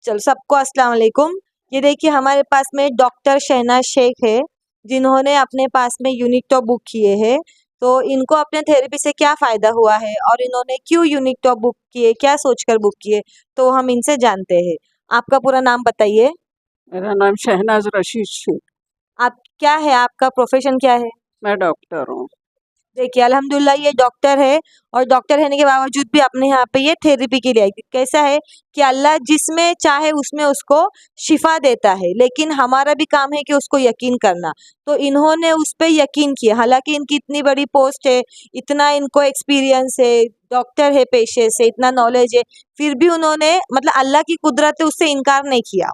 चलो सबको अस्सलाम वालेकुम। ये देखिए हमारे पास में डॉक्टर शहनाज शेख है, जिन्होंने अपने पास में यूनिक टॉप बुक किए हैं। तो इनको अपने थेरेपी से क्या फ़ायदा हुआ है और इन्होंने क्यों यूनिक टॉप बुक किए, क्या सोचकर बुक किए, तो हम इनसे जानते हैं। आपका पूरा नाम बताइए। मेरा नाम शहनाज रशीद शेख। आप क्या है, आपका प्रोफेशन क्या है? मैं डॉक्टर हूँ। देखिए अल्हम्दुलिल्लाह ये डॉक्टर है और डॉक्टर रहने के बावजूद भी अपने यहाँ पे ये थेरेपी के लिए आई। कैसा है कि अल्लाह जिसमें चाहे उसमें उसको शिफा देता है, लेकिन हमारा भी काम है कि उसको यकीन करना। तो इन्होंने उस पे यकीन किया, हालांकि इनकी इतनी बड़ी पोस्ट है, इतना इनको एक्सपीरियंस है, डॉक्टर है पेशे से, इतना नॉलेज है, फिर भी उन्होंने मतलब अल्लाह की कुदरत है उससे इनकार नहीं किया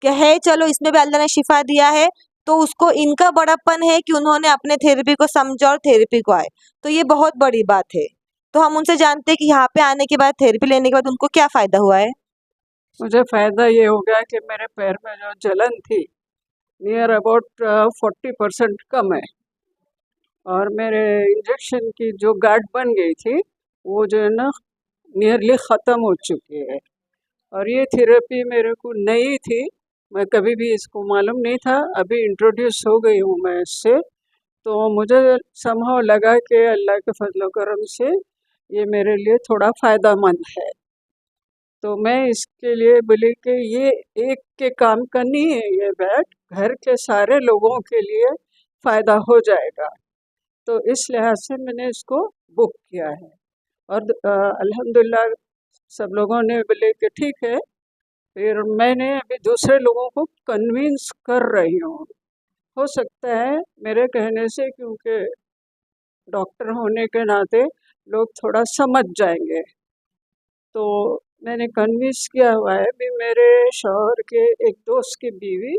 कि है चलो इसमें भी अल्लाह ने शिफा दिया है। तो उसको इनका बड़प्पन है कि उन्होंने अपने थेरेपी को समझा और थेरेपी को आए, तो ये बहुत बड़ी बात है। तो हम उनसे जानते हैं कि यहाँ पे आने के बाद, थेरेपी लेने के बाद उनको क्या फ़ायदा हुआ है। मुझे फ़ायदा ये हो गया कि मेरे पैर में जो जलन थी नियर अबाउट 40% कम है, और मेरे इंजेक्शन की जो गांठ बन गई थी वो जो है ना नियरली ख़त्म हो चुकी है। और ये थेरेपी मेरे को नई थी, मैं कभी भी इसको मालूम नहीं था, अभी इंट्रोड्यूस हो गई हूँ मैं इससे। तो मुझे समहाउ लगा कि अल्लाह के फजल करम से ये मेरे लिए थोड़ा फ़ायदेमंद है। तो मैं इसके लिए बोली कि ये एक के काम का नहीं है, ये बैट घर के सारे लोगों के लिए फ़ायदा हो जाएगा। तो इस लिहाज से मैंने इसको बुक किया है। और अल्हम्दुलिल्लाह सब लोगों ने बोले कि ठीक है। फिर मैंने अभी दूसरे लोगों को कन्विंस कर रही हूँ। हो सकता है मेरे कहने से, क्योंकि डॉक्टर होने के नाते लोग थोड़ा समझ जाएंगे, तो मैंने कन्विंस किया हुआ है। भी मेरे शौहर के एक दोस्त की बीवी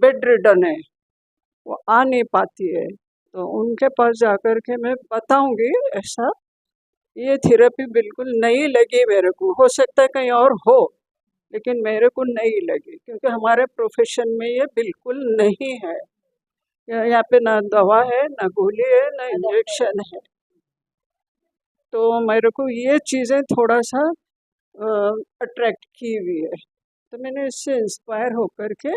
बेड रिडन है, वो आ नहीं पाती है, तो उनके पास जाकर के मैं बताऊंगी ऐसा। ये थेरेपी बिल्कुल नई लगी मेरे को, हो सकता है कहीं और हो, लेकिन मेरे को नहीं लगी, क्योंकि हमारे प्रोफेशन में ये बिल्कुल नहीं है। यहाँ पे ना दवा है, ना गोली है, ना इंजेक्शन है। तो मेरे को ये चीज़ें थोड़ा सा अट्रैक्ट की हुई है, तो मैंने इससे इंस्पायर होकर के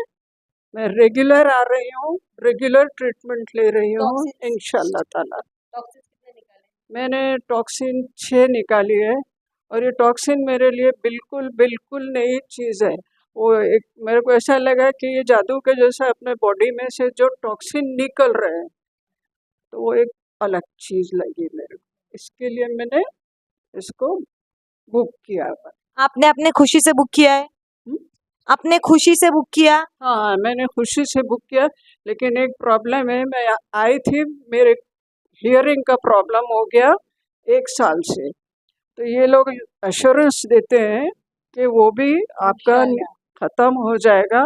मैं रेगुलर आ रही हूँ, रेगुलर ट्रीटमेंट ले रही हूँ इंशाल्लाह ताला। मैंने टॉक्सिन 6 निकाली है, और ये टॉक्सिन मेरे लिए बिल्कुल बिल्कुल नई चीज़ है। वो एक मेरे को ऐसा लगा कि ये जादू के जैसा अपने बॉडी में से जो टॉक्सिन निकल रहे हैं, तो वो एक अलग चीज़ लगी मेरे को। इसके लिए मैंने इसको बुक किया हुआ। आपने अपने खुशी से बुक किया है? हम्म? अपने खुशी से बुक किया? हाँ, मैंने खुशी से बुक किया, लेकिन एक प्रॉब्लम है। मैं आई थी, मेरे हियरिंग का प्रॉब्लम हो गया 1 साल से, तो ये लोग अश्योरेंस देते हैं कि वो भी आपका ख़त्म हो जाएगा।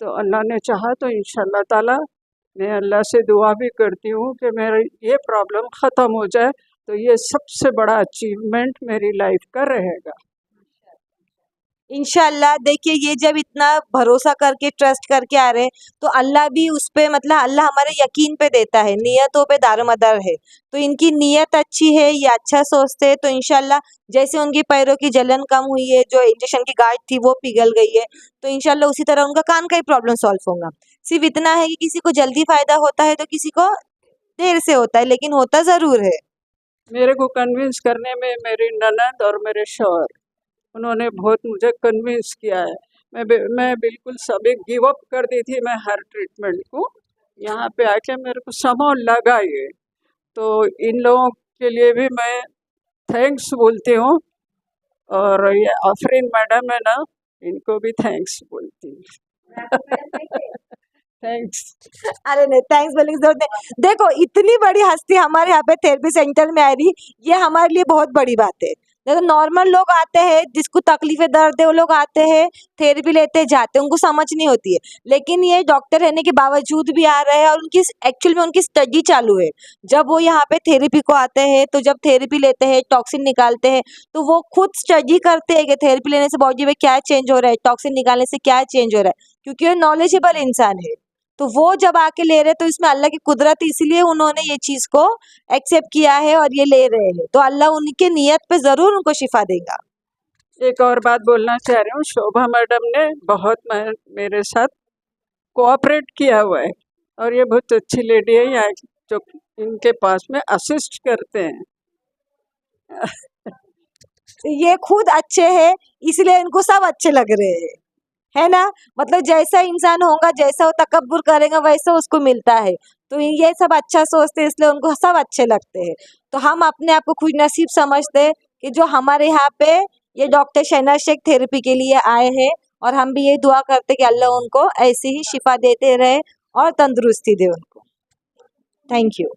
तो अल्लाह ने चाहा तो इंशाल्लाह ताला मैं अल्लाह से दुआ भी करती हूँ कि मेरा ये प्रॉब्लम ख़त्म हो जाए, तो ये सबसे बड़ा अचीवमेंट मेरी लाइफ का रहेगा। इंशाल्लाह। देखिए ये जब इतना भरोसा करके ट्रस्ट करके आ रहे हैं, तो अल्लाह भी उस पे मतलब अल्लाह हमारे यकीन पे देता है, नियतों पे दारोमदार है। तो इनकी नियत अच्छी है, ये अच्छा सोचते हैं, तो इंशाल्लाह जैसे उनकी पैरों की जलन कम हुई है, जो इंजेक्शन की गांठ थी वो पिघल गई है, तो इंशाल्लाह उसी तरह उनका कान का ही प्रॉब्लम सॉल्व होगा। सिर्फ इतना है कि किसी को जल्दी फायदा होता है तो किसी को देर से होता है, लेकिन होता जरूर है। मेरे को कन्विंस करने में मेरी ननद और मेरे शौहर, उन्होंने बहुत मुझे कन्विंस किया है। मैं बिल्कुल सभी गिव अप कर दी थी मैं हर ट्रीटमेंट को। यहाँ पे आके मेरे को समय लगा ये, तो इन लोगों के लिए भी मैं थैंक्स बोलती हूँ, और ये आफरीन मैडम है ना, इनको भी थैंक्स बोलती हूँ। थैंक्स। अरे नहीं, थैंक्स बोलने की जरूरत नहीं। देखो इतनी बड़ी हस्ती हमारे यहाँ पे थेरेपी सेंटर में आ रही, ये हमारे लिए बहुत बड़ी बात है। देखो नॉर्मल लोग आते हैं, जिसको तकलीफें दर्द है, वो लोग आते हैं, थेरेपी लेते जाते हैं, उनको समझ नहीं होती है। लेकिन ये डॉक्टर रहने के बावजूद भी आ रहे हैं, और उनकी एक्चुअल में उनकी स्टडी चालू है। जब वो यहाँ पे थेरेपी को आते हैं, तो जब थेरेपी लेते हैं, टॉक्सिन निकालते हैं, तो वो खुद स्टडी करते हैं कि थेरेपी लेने से बॉडी में क्या चेंज हो रहा है, टॉक्सिन निकालने से क्या चेंज हो रहा है, क्योंकि वो नॉलेजेबल इंसान है। तो वो जब आके ले रहे, तो इसमें अल्लाह की कुदरत, इसलिए उन्होंने ये चीज को एक्सेप्ट किया है और ये ले रहे हैं, तो अल्लाह उनके नियत पे जरूर उनको शिफा देगा। एक और बात बोलना चाह रही हूँ, शोभा मैडम ने बहुत मेरे साथ कोऑपरेट किया हुआ है और ये बहुत अच्छी लेडी है यहाँ जो इनके पास में असिस्ट करते हैं। ये खुद अच्छे हैं इसलिए इनको सब अच्छे लग रहे हैं, है ना। मतलब जैसा इंसान होगा, जैसा वो तकब्बुर करेगा वैसा उसको मिलता है। तो ये सब अच्छा सोचते हैं इसलिए उनको सब अच्छे लगते हैं। तो हम अपने आप को खुश नसीब समझते हैं कि जो हमारे यहाँ पे ये डॉक्टर शहनाज शेख थेरेपी के लिए आए हैं, और हम भी ये दुआ करते कि अल्लाह उनको ऐसे ही शिफा देते रहे और तंदुरुस्ती दे उनको। Thank you.